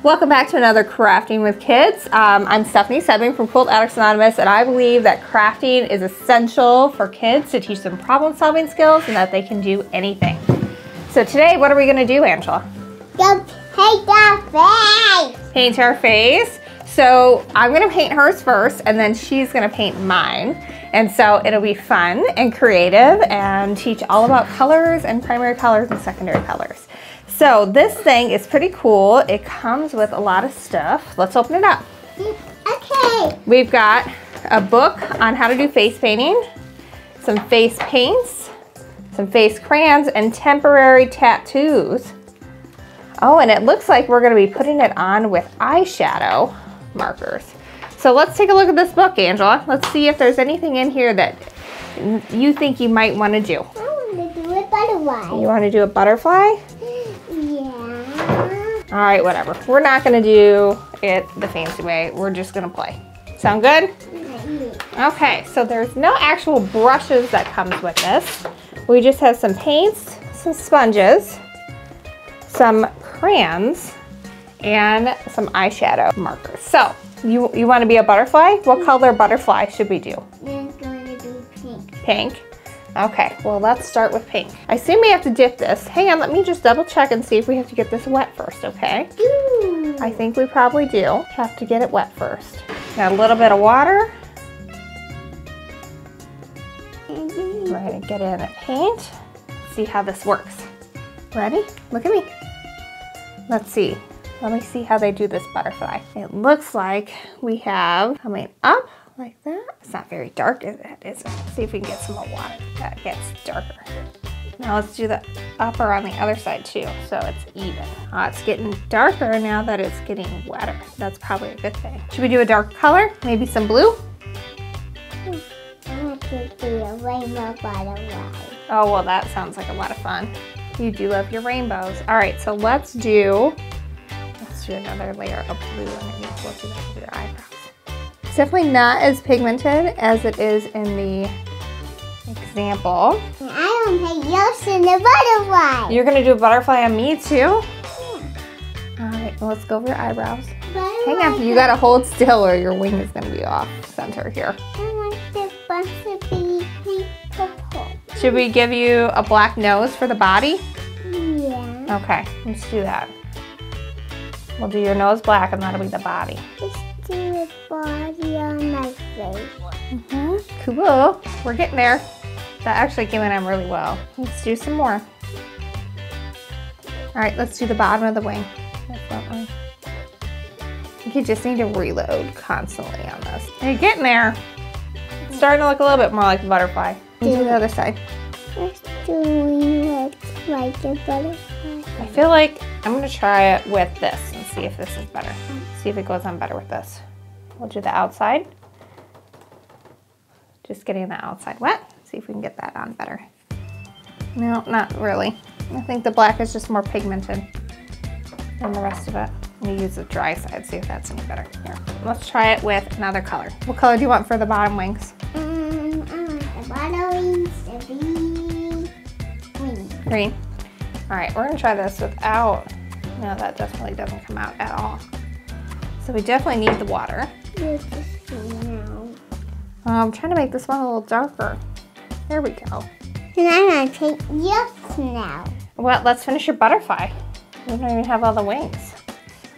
Welcome back to another Crafting with Kids. I'm Stephanie Soebbing from Quilt Addicts Anonymous, and I believe that crafting is essential for kids to teach them problem-solving skills and that they can do anything. So today, what are we going to do, Angela? Paint our face. Paint our face. So I'm going to paint hers first, and then she's going to paint mine. And so it'll be fun and creative and teach all about colors and primary colors and secondary colors. So this thing is pretty cool. It comes with a lot of stuff. Let's open it up. Okay. We've got a book on how to do face painting, some face paints, some face crayons, and temporary tattoos. Oh, and it looks like we're going to be putting it on with eyeshadow markers. So let's take a look at this book, Angela. Let's see if there's anything in here that you think you might want to do. I want to do a butterfly. You want to do a butterfly? Yeah. All right, whatever. We're not going to do it the fancy way. We're just going to play. Sound good? Okay, so there's no actual brushes that comes with this. We just have some paints, some sponges, some crayons, and some eyeshadow markers. So, you want to be a butterfly? What color butterfly should we do? We're going to do pink. Pink? Okay, well let's start with pink. I assume we have to dip this. Hang on, let me just double check and see if we have to get this wet first, okay? Ooh. I think we probably do have to get it wet first. Got a little bit of water. We're gonna get in the paint. See how this works. Ready? Look at me. Let's see. Let me see how they do this butterfly. It looks like we have coming up like that. It's not very dark, is it? Is it? See if we can get some more water. That gets darker. Now let's do the upper on the other side too, so it's even. Oh, it's getting darker now that it's getting wetter. That's probably a good thing. Should we do a dark color? Maybe some blue? I want to do a rainbow butterfly. Oh, well, that sounds like a lot of fun. You do love your rainbows. All right, so let's do another layer of blue underneath. We'll do that with your eyebrows. It's definitely not as pigmented as it is in the example. I don't take yours in the butterfly. You're gonna do a butterfly on me too? Yeah. All right, well, let's go over your eyebrows. Hang on, you gotta hold still or your wing is gonna be off center here. I want this bunch to be pink purple. Should we give you a black nose for the body? Yeah. Okay, let's do that. We'll do your nose black and that'll be the body. Let's do a body on my face. Cool. We're getting there. That actually came in really well. Let's do some more. All right, let's do the bottom of the wing. That front wing. I think you just need to reload constantly on this. You're getting there. It's starting to look a little bit more like a butterfly. Do the other side. Let's do it like a butterfly. I feel like I'm gonna try it with this and see if this is better. See if it goes on better with this. We'll do the outside. Just getting the outside wet. See if we can get that on better. No, not really. I think the black is just more pigmented than the rest of it. I'm gonna use the dry side, see if that's any better. Here, let's try it with another color. What color do you want for the bottom wings? I want the bottom wings to be green. Green. All right, we're gonna try this without, no, that definitely doesn't come out at all. So we definitely need the water. Use the now. I'm trying to make this one a little darker. There we go. And I'm gonna take yours now. Well, let's finish your butterfly. We don't even have all the wings.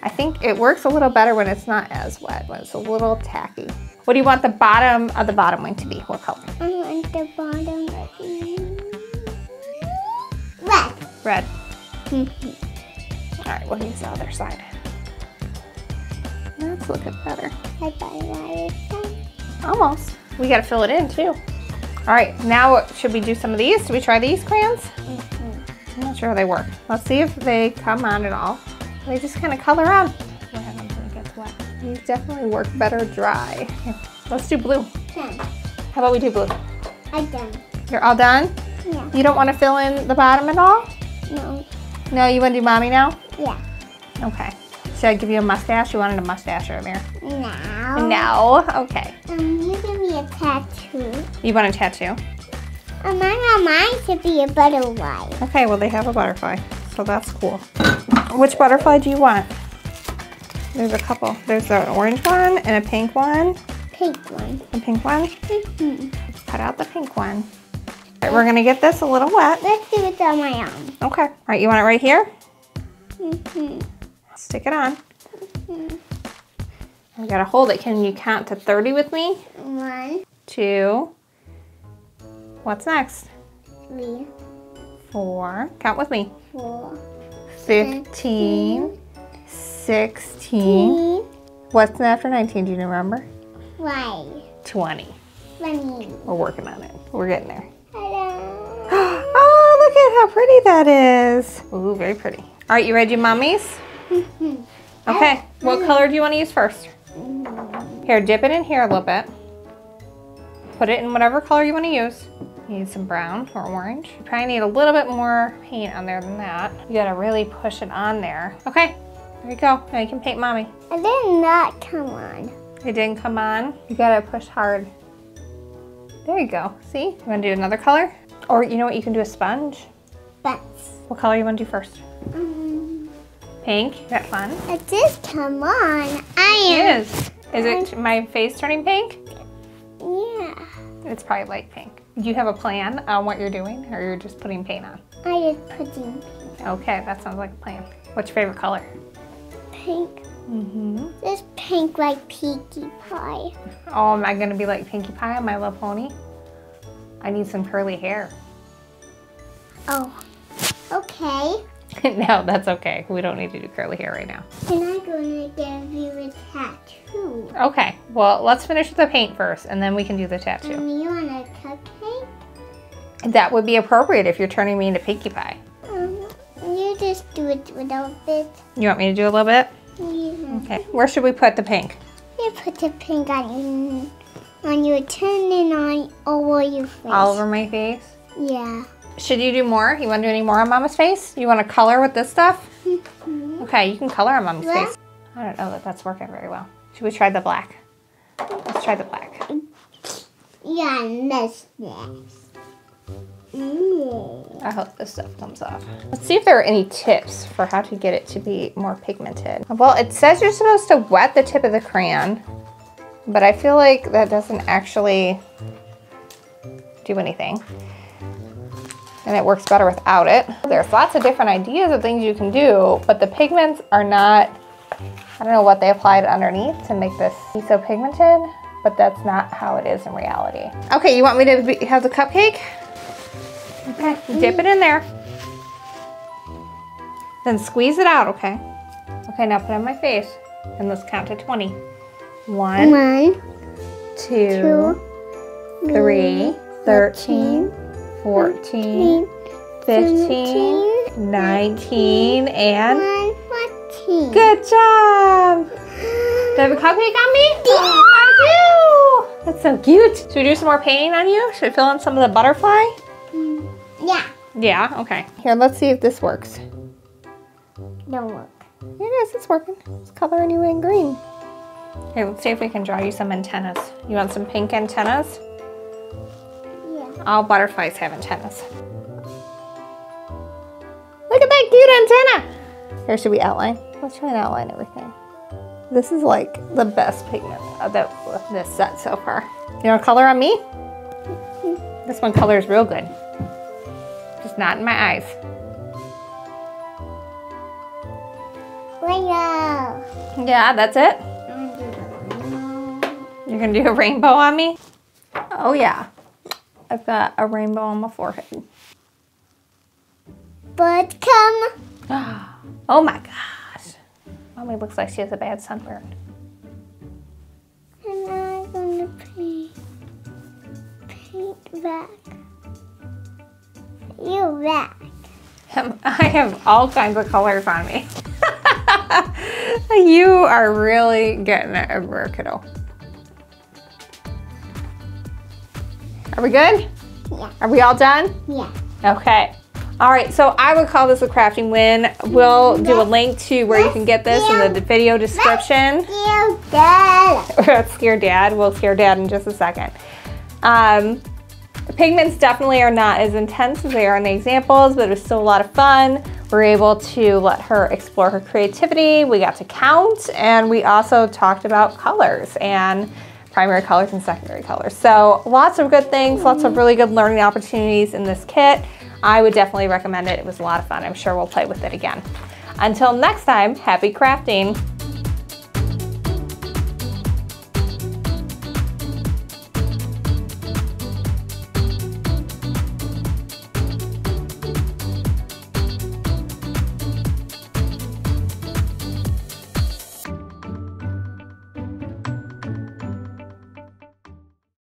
I think it works a little better when it's not as wet, when it's a little tacky. What do you want the bottom of the bottom wing to be? What color? I want the bottom to be red. Red. All right, we'll use the other side. That's looking better. I got it. Almost. We gotta fill it in too. All right, now should we do some of these? Should we try these crayons? I'm not sure how they work. Let's see if they come on at all. They just kind of color on. What happens when it gets wet? These definitely work better dry. Here, let's do blue. Done. How about we do blue? I'm done. You're all done? Yeah. You don't want to fill in the bottom at all? No. No, you want to do mommy now? Yeah. Okay. Should I give you a mustache? You wanted a mustache earlier. No. No? Okay. You give me a tattoo. You want a tattoo? I want mine to be a butterfly. Okay, well they have a butterfly, so that's cool. Which butterfly do you want? There's a couple. There's an orange one and a pink one. Pink one. A pink one? Mm-hmm. Let's cut out the pink one. All right, we're gonna get this a little wet. Let's do it on my arm. Okay. All right, you want it right here? Mm-hmm. Stick it on. We gotta hold it. Can you count to 30 with me? 1, 2. What's next? 3, 4. Count with me. 4, 15, 16. What's after 19? Do you remember? 20. 20. We're working on it. We're getting there. Hello. Oh, look at how pretty that is. Ooh, very pretty. All right, you ready to do mummies? Okay, what color do you want to use first? Here, dip it in here a little bit. Put it in whatever color you want to use. You need some brown or orange. You probably need a little bit more paint on there than that. You gotta really push it on there. Okay, there you go. Now you can paint mommy. It did not come on. It didn't come on. You gotta push hard. There you go. See? You wanna do another color? Or you know what, you can do a sponge. Bats. What color you wanna do first? Pink? Is that fun? It did come on. It is. Is it my face turning pink? Yeah. It's probably light pink. Do you have a plan on what you're doing, or you're just putting paint on? I just putting Okay, that sounds like a plan. What's your favorite color? pink. Mm-hmm. This pink like Pinkie Pie. Oh, am I gonna be like Pinkie Pie on My Little Pony? I need some curly hair. Oh, okay. No, that's okay. We don't need to do curly hair right now. And I'm gonna give you a tattoo. Okay, well, let's finish with the paint first, and then we can do the tattoo. And you want a cupcake? That would be appropriate if you're turning me into Pinkie Pie. You just do it without it. You want me to do a little bit? Yeah. Okay, where should we put the pink? You put the pink on your chin and on over your face. All over my face? Yeah. Should you do more? You want to do any more on Mama's face? You want to color with this stuff? Okay, you can color on Mama's face. I don't know that that's working very well. Should we try the black? Let's try the black. Yeah, miss this. I hope this stuff comes off. Let's see if there are any tips for how to get it to be more pigmented. Well, it says you're supposed to wet the tip of the crayon, but I feel like that doesn't actually do anything. And it works better without it. There's lots of different ideas of things you can do, but the pigments are not, I don't know what they applied underneath to make this be so pigmented, but that's not how it is in reality. Okay, you want me to have the cupcake? Okay, dip it in there. Then squeeze it out, okay? Okay, now put it on my face. And let's count to 20. 1, 2, 3, 13, 14, 15, 19, and 14. Good job! Do you have a cupcake on me? Yeah. I do! That's so cute. Should we do some more painting on you? Should we fill in some of the butterfly? Yeah. Yeah, okay. Here, let's see if this works. Don't work. It is, it's working. It's coloring you in green. Here, let's see if we can draw you some antennas. You want some pink antennas? Yeah. All butterflies have antennas. Look at that cute antenna! Here, should we outline? Let's try and outline everything. This is like the best pigment of this set so far. You want to color on me? This one colors real good. Just not in my eyes. Rainbow. Yeah, that's it? You're gonna do a rainbow on me? Oh yeah. I've got a rainbow on my forehead. But come. Oh my gosh. Mommy looks like she has a bad sunburn. And I'm gonna paint back. You back. I have all kinds of colors on me. You are really getting it everywhere, kiddo. Are we good? Yeah. Are we all done? Yeah. Okay. All right, so I would call this a crafting win. We'll do a link to where you can get this in the video description. Scare Dad. Let's scare Dad. We'll scare Dad in just a second. Pigments definitely are not as intense as they are in the examples, but it was still a lot of fun. We were able to let her explore her creativity. We got to count, and we also talked about colors and primary colors and secondary colors. So lots of good things, lots of really good learning opportunities in this kit. I would definitely recommend it. It was a lot of fun. I'm sure we'll play with it again. Until next time, happy crafting.